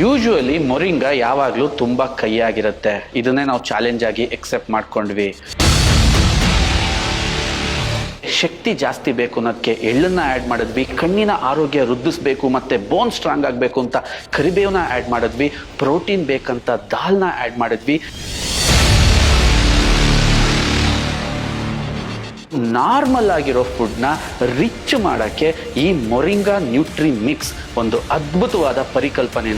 Usually moringa ಯಾವಾಗಲೂ ತುಂಬ ಕಹಿಯಾಗಿರುತ್ತೆ. ಇದನ್ನೇ ನಾವು ಚಾಲೆಂಜ್ ಆಗಿ ಎಕ್ಸೆಪ್ಟ್ ಮಾಡ್ಕೊಂಡ್ವಿ. ಶಕ್ತಿ ಜಾಸ್ತಿ ಬೇಕು ಅನ್ನೋದಕ್ಕೆ ಎಳ್ಳನ್ನ ಆ್ಯಡ್ ಮಾಡಿದ್ವಿ. ಕಣ್ಣಿನ ಆರೋಗ್ಯ ವೃದ್ಧಿಸಬೇಕು ಮತ್ತು ಬೋನ್ ಸ್ಟ್ರಾಂಗ್ ಆಗಬೇಕು ಅಂತ ಕರಿಬೇವನ್ನ ಆ್ಯಡ್ ಮಾಡಿದ್ವಿ. ಪ್ರೋಟೀನ್ ಬೇಕಂತ ದಾಲ್ನ ಆ್ಯಡ್ ಮಾಡಿದ್ವಿ. ನಾರ್ಮಲ್ ಆಗಿರೋ ಫುಡ್ನ ರಿಚ್ ಮಾಡೋಕ್ಕೆ ಈ ಮೊರಿಂಗಾ ನ್ಯೂಟ್ರಿ ಮಿಕ್ಸ್ ಒಂದು ಅದ್ಭುತವಾದ ಪರಿಕಲ್ಪನೆ.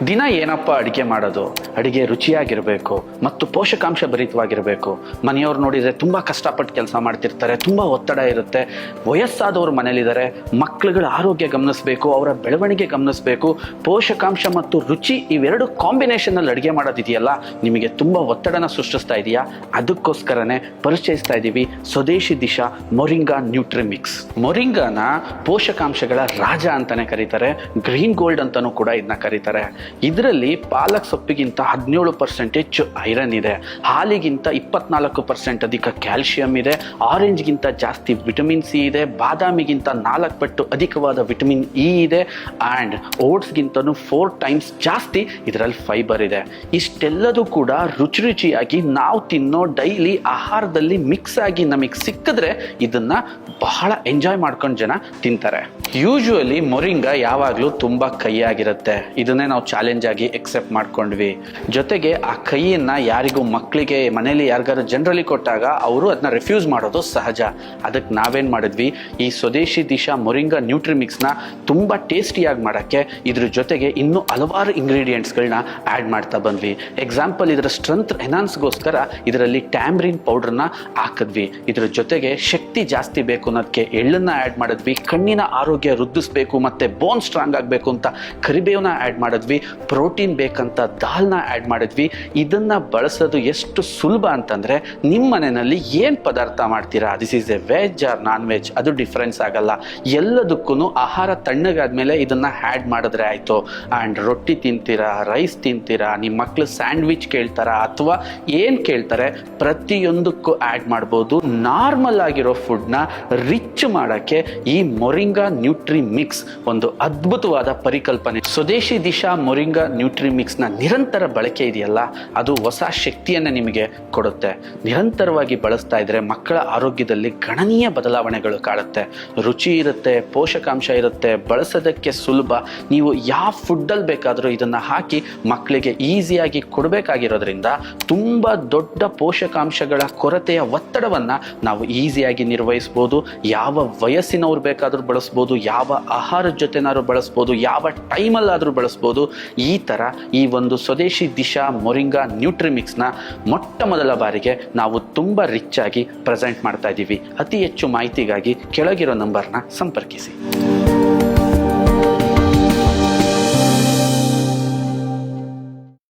ದಿನ ಏನಪ್ಪ ಅಡುಗೆ ಮಾಡೋದು, ಅಡುಗೆ ರುಚಿಯಾಗಿರಬೇಕು ಮತ್ತು ಪೋಷಕಾಂಶ ಭರಿತವಾಗಿರಬೇಕು. ಮನೆಯವ್ರು ನೋಡಿದರೆ ತುಂಬ ಕಷ್ಟಪಟ್ಟು ಕೆಲಸ ಮಾಡ್ತಿರ್ತಾರೆ, ತುಂಬ ಒತ್ತಡ ಇರುತ್ತೆ. ವಯಸ್ಸಾದವರು ಮನೇಲಿದ್ದಾರೆ, ಮಕ್ಕಳುಗಳ ಆರೋಗ್ಯ ಗಮನಿಸಬೇಕು, ಅವರ ಬೆಳವಣಿಗೆ ಗಮನಿಸಬೇಕು. ಪೋಷಕಾಂಶ ಮತ್ತು ರುಚಿ ಇವೆರಡು ಕಾಂಬಿನೇಷನಲ್ಲಿ ಅಡುಗೆ ಮಾಡೋದಿದೆಯಲ್ಲ, ನಿಮಗೆ ತುಂಬ ಒತ್ತಡನ ಸೃಷ್ಟಿಸ್ತಾ ಇದೆಯಾ? ಅದಕ್ಕೋಸ್ಕರನೇ ಪರಿಚಯಿಸ್ತಾ ಇದ್ದೀವಿ ಸ್ವದೇಶಿ ದಿಶಾ ಮೊರಿಂಗಾ ನ್ಯೂಟ್ರಿ ಮಿಕ್ಸ್. ಮೊರಿಂಗಾನ ಪೋಷಕಾಂಶಗಳ ರಾಜ ಅಂತಲೇ ಕರೀತಾರೆ, ಗ್ರೀನ್ ಗೋಲ್ಡ್ ಅಂತಲೂ ಕೂಡ ಇದನ್ನ ಕರೀತಾರೆ. ಇದರಲ್ಲಿ ಪಾಲಕ್ ಸೊಪ್ಪಿಗಿಂತ 17% ಐರನ್ ಇದೆ, ಹಾಲಿಗಿಂತ 24% ಅಧಿಕ ಕ್ಯಾಲ್ಸಿಯಂ ಇದೆ, ಆರೆಂಜ್ಗಿಂತ ಜಾಸ್ತಿ ವಿಟಮಿನ್ ಸಿ ಇದೆ, ಬಾದಾಮಿಗಿಂತ 4 ಪಟ್ಟು ಅಧಿಕವಾದ ವಿಟಮಿನ್ ಇ ಇದೆ, ಆ್ಯಂಡ್ ಓಟ್ಸ್ಗಿಂತನೂ 4 ಟೈಮ್ಸ್ ಜಾಸ್ತಿ ಇದರಲ್ಲಿ ಫೈಬರ್ ಇದೆ. ಇಷ್ಟೆಲ್ಲದೂ ಕೂಡ ರುಚಿಯಾಗಿ ನಾವು ತಿನ್ನೋ ಡೈಲಿ ಆಹಾರದಲ್ಲಿ ಮಿಕ್ಸ್ ಆಗಿ ನಮಗೆ ಸಿಕ್ಕಿದ್ರೆ ಇದನ್ನ ಬಹಳ ಎಂಜಾಯ್ ಮಾಡ್ಕೊಂಡು ಜನ ತಿಂತಾರೆ. ಯೂಶುವಲಿ ಮೊರಿಂಗಾ ಯಾವಾಗಲೂ ತುಂಬ ಕಹಿಯಾಗಿರುತ್ತೆ. ಇದನ್ನೇ ನಾವು ಚಾಲೆಂಜ್ ಆಗಿ ಎಕ್ಸೆಪ್ಟ್ ಮಾಡ್ಕೊಂಡ್ವಿ. ಜೊತೆಗೆ ಆ ಕೈಯನ್ನ ಯಾರಿಗೂ ಮಕ್ಕಳಿಗೆ ಮನೇಲಿ ಯಾರಿಗಾರು ಜನರಲಿ ಕೊಟ್ಟಾಗ ಅವರು ಅದನ್ನ ರಿಫ್ಯೂಸ್ ಮಾಡೋದು ಸಹಜ. ಅದಕ್ಕೆ ನಾವೇನು ಮಾಡಿದ್ವಿ, ಈ ಸ್ವದೇಶಿ ದಿಶಾ ಮೊರಿಂಗಾ ನ್ಯೂಟ್ರಿ ಮಿಕ್ಸ್ನ ತುಂಬ ಟೇಸ್ಟಿಯಾಗಿ ಮಾಡೋಕ್ಕೆ ಇದ್ರ ಜೊತೆಗೆ ಇನ್ನೂ ಹಲವಾರು ಇಂಗ್ರೀಡಿಯೆಂಟ್ಸ್ಗಳನ್ನ ಆ್ಯಡ್ ಮಾಡ್ತಾ ಬಂದ್ವಿ. ಎಕ್ಸಾಂಪಲ್, ಇದರ ಸ್ಟ್ರೆಂತ್ ಎನ್ಹಾನ್ಸ್ಗೋಸ್ಕರ ಇದರಲ್ಲಿ ಟ್ಯಾಮ್ರಿನ್ ಪೌಡ್ರನ್ನ ಹಾಕಿದ್ವಿ. ಇದ್ರ ಜೊತೆಗೆ ಶಕ್ತಿ ಜಾಸ್ತಿ ಬೇಕು ಅನ್ನೋದಕ್ಕೆ ಎಳ್ಳನ್ನ ಆ್ಯಡ್ ಮಾಡಿದ್ವಿ. ಕಣ್ಣಿನ ಆರೋಗ್ಯ ವೃದ್ಧಿಸಬೇಕು ಮತ್ತು ಬೋನ್ ಸ್ಟ್ರಾಂಗ್ ಆಗಬೇಕು ಅಂತ ಕರಿಬೇವನ್ನ ಆ್ಯಡ್ ಮಾಡಿದ್ವಿ. ಪ್ರೋಟೀನ್ ಬೇಕಂತ ದಾಲ್ನ ಆ್ಯಡ್ ಮಾಡಿದ್ವಿ. ಇದನ್ನ ಬಳಸೋದು ಎಷ್ಟು ಸುಲಭ ಅಂತಂದ್ರೆ, ನಿಮ್ಮ ಮನೆಯಲ್ಲಿ ಏನು ಪದಾರ್ಥ ಮಾಡ್ತೀರಾ, this is A veg or non veg, ಅದು ಡಿಫ್ರೆನ್ಸ್ ಆಗಲ್ಲ. ಎಲ್ಲದಕ್ಕೂ ಆಹಾರ ತಣ್ಣಗಾದ್ಮೇಲೆ ಇದನ್ನ ಆ್ಯಡ್ ಮಾಡಿದ್ರೆ ಆಯ್ತು. ಆ್ಯಂಡ್ ರೊಟ್ಟಿ ತಿಂತೀರಾ, ರೈಸ್ ತಿಂತೀರಾ, ನಿಮ್ಮ ಮಕ್ಕಳು ಸ್ಯಾಂಡ್ವಿಚ್ ಕೇಳ್ತಾರ ಅಥವಾ ಏನು ಕೇಳ್ತಾರೆ, ಪ್ರತಿಯೊಂದಕ್ಕೂ ಆ್ಯಡ್ ಮಾಡ್ಬೋದು. ನಾರ್ಮಲ್ ಆಗಿರೋ ಫುಡ್ನ ರಿಚ್ ಮಾಡೋಕ್ಕೆ ಈ ಮೊರಿಂಗಾ ನ್ಯೂಟ್ರಿ ಮಿಕ್ಸ್ ಒಂದು ಅದ್ಭುತವಾದ ಪರಿಕಲ್ಪನೆ. ಸ್ವದೇಶಿ ದಿಶಾ ಮೊರಿಂಗಾ ನ್ಯೂಟ್ರಿ ಮಿಕ್ಸ್ನ ನಿರಂತರ ಬಳಕೆ ಇದೆಯಲ್ಲ, ಅದು ಹೊಸ ಶಕ್ತಿಯನ್ನು ನಿಮಗೆ ಕೊಡುತ್ತೆ. ನಿರಂತರವಾಗಿ ಬಳಸ್ತಾ ಇದ್ರೆ ಮಕ್ಕಳ ಆರೋಗ್ಯದಲ್ಲಿ ಗಣನೀಯ ಬದಲಾವಣೆಗಳು ಕಾಣುತ್ತೆ. ರುಚಿ ಇರುತ್ತೆ, ಪೋಷಕಾಂಶ ಇರುತ್ತೆ, ಬಳಸೋದಕ್ಕೆ ಸುಲಭ. ನೀವು ಯಾವ ಫುಡ್ಡಲ್ಲಿ ಬೇಕಾದರೂ ಇದನ್ನು ಹಾಕಿ ಮಕ್ಕಳಿಗೆ ಈಸಿಯಾಗಿ ಕೊಡಬೇಕಾಗಿರೋದ್ರಿಂದ ತುಂಬ ದೊಡ್ಡ ಪೋಷಕಾಂಶಗಳ ಕೊರತೆಯ ಒತ್ತಡವನ್ನು ನಾವು ಈಸಿಯಾಗಿ ನಿರ್ವಹಿಸ್ಬೋದು. ಯಾವ ವಯಸ್ಸಿನವ್ರು ಬೇಕಾದರೂ ಬಳಸ್ಬೋದು, ಯಾವ ಆಹಾರದ ಜೊತೆನಾದ್ರೂ ಬಳಸ್ಬೋದು, ಯಾವ ಟೈಮಲ್ಲಾದರೂ ಬಳಸ್ಬೋದು. ಈ ಥರ ಈ ಒಂದು ಸ್ವದೇಶಿ ದಿಶಾ ಮೊರಿಂಗಾ ನ್ಯೂಟ್ರಿ ಮಿಕ್ಸ್ನ ಮೊಟ್ಟ ಮೊದಲ ಬಾರಿಗೆ ನಾವು ತುಂಬ ರಿಚ್ ಆಗಿ ಪ್ರೆಸೆಂಟ್ ಮಾಡ್ತಾ ಇದ್ದೀವಿ. ಅತಿ ಹೆಚ್ಚು ಮಾಹಿತಿಗಾಗಿ ಕೆಳಗಿರೋ ನಂಬರ್ನ ಸಂಪರ್ಕಿಸಿ.